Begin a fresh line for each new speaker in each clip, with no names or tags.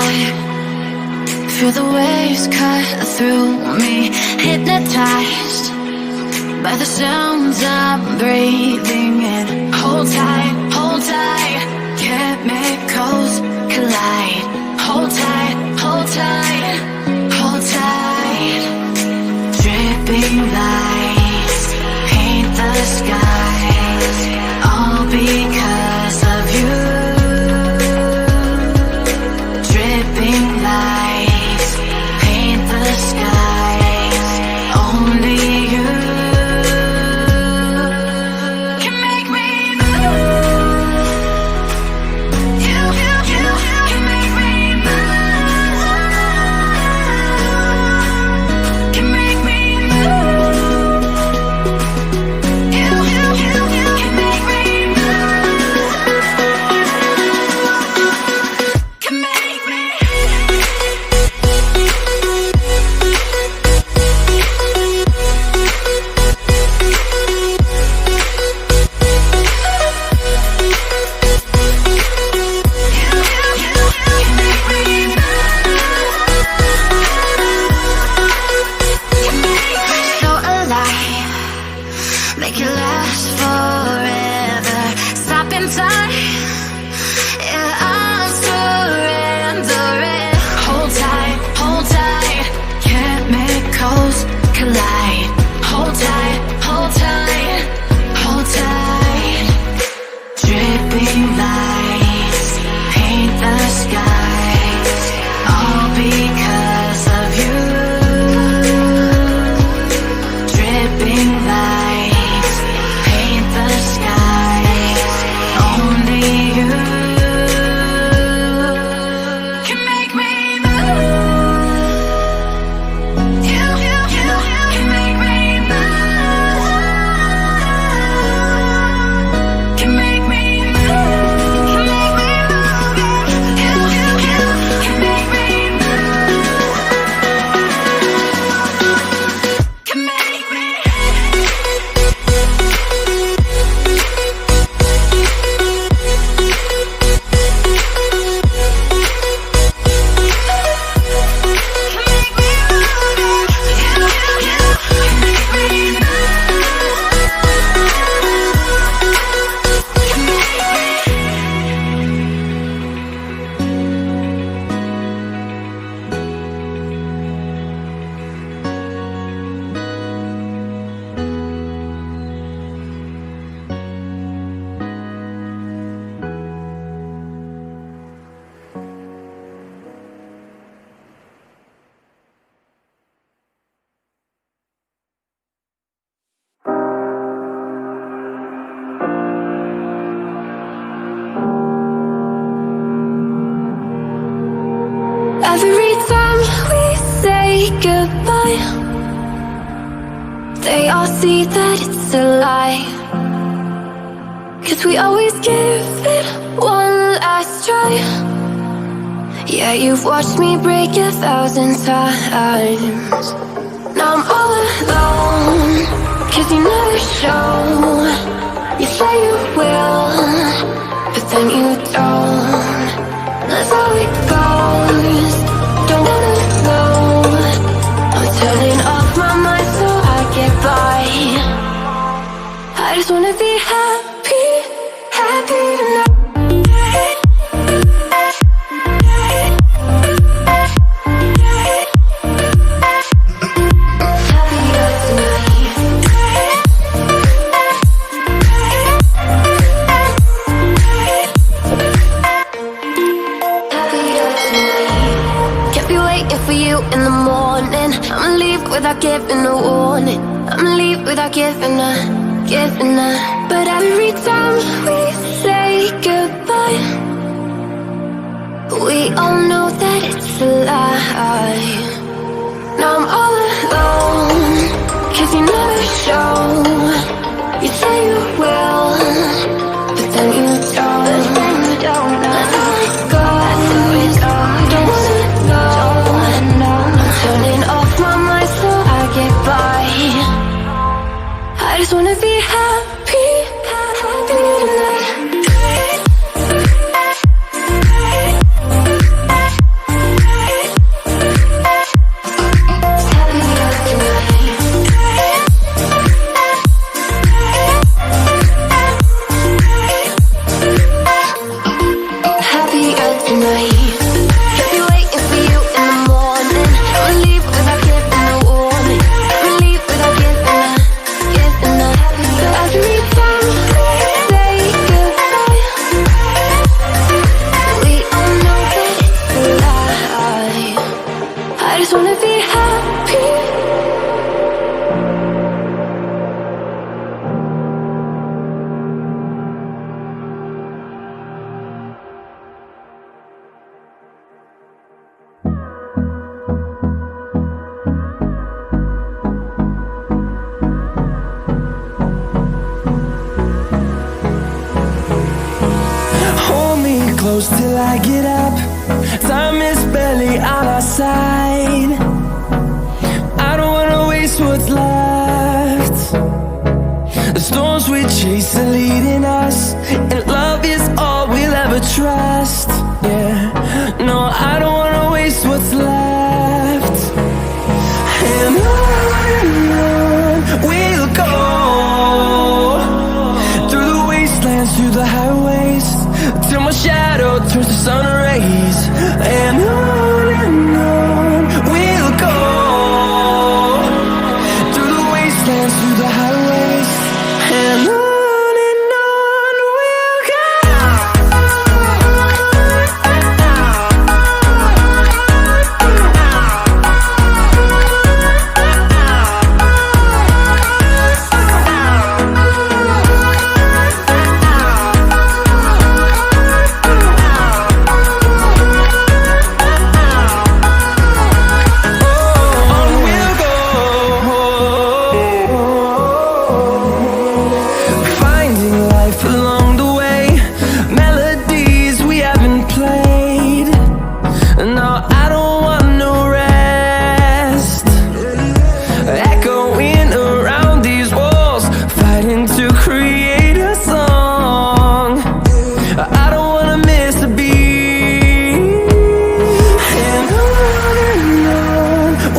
high. Feel the waves cut through me, hypnotized by the sounds I'm breathing in. Hold tight, chemicals collide. Hold tight, hold tight, hold tight. Dripping lights paint the skies, all because of you. Dripping lights paint the skies, only you can make me move. You can make me move. Can make me move. You can make me move. Can make me. So alive, make it last forever. Stop in time, yeah, I'll surrender it. Hold tight, chemicals collide. Hold tight, hold tight, hold tight. Dripping lights paint the skies, all because of you. Dripping lights paint the skies, only you can make me move. You can make me move. Can make me move. Can make me move. You can make me move. Can make me. Every time we say goodbye, they all see that it's a lie. 'Cause we always give it one last try. Yeah, you've watched me break 1,000 times. Now I'm all alone, 'cause you never show. You say you will, but then you don't. That's how it goes. Don't wanna know. I'm turning off my mind so I get by. I just wanna be happy, happy tonight. For you in the morning, I'ma leave without giving a warning. I'ma leave without giving a. But every time we say goodbye, we all know that it's a lie. Now I'm all alone, 'cause you never show. You say you will, but then you don't. That's how it goes. Don't wanna know. I'm turning off my mind so I get by. I just wanna be happy, happy tonight.
close till I get up. Time is barely on our side. I don't wanna waste what's left. The storms we chase are leading us, and love is all we'll ever trust. Yeah, no, I don't wanna waste what's left. And on we'll go, through the wastelands, through the highways, till my shadow turns to sun rays. And on we'll go, through the wastelands, through the highways, and on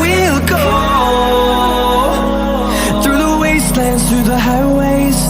we'll go. Through the highways,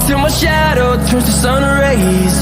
till my shadow turns to sun rays.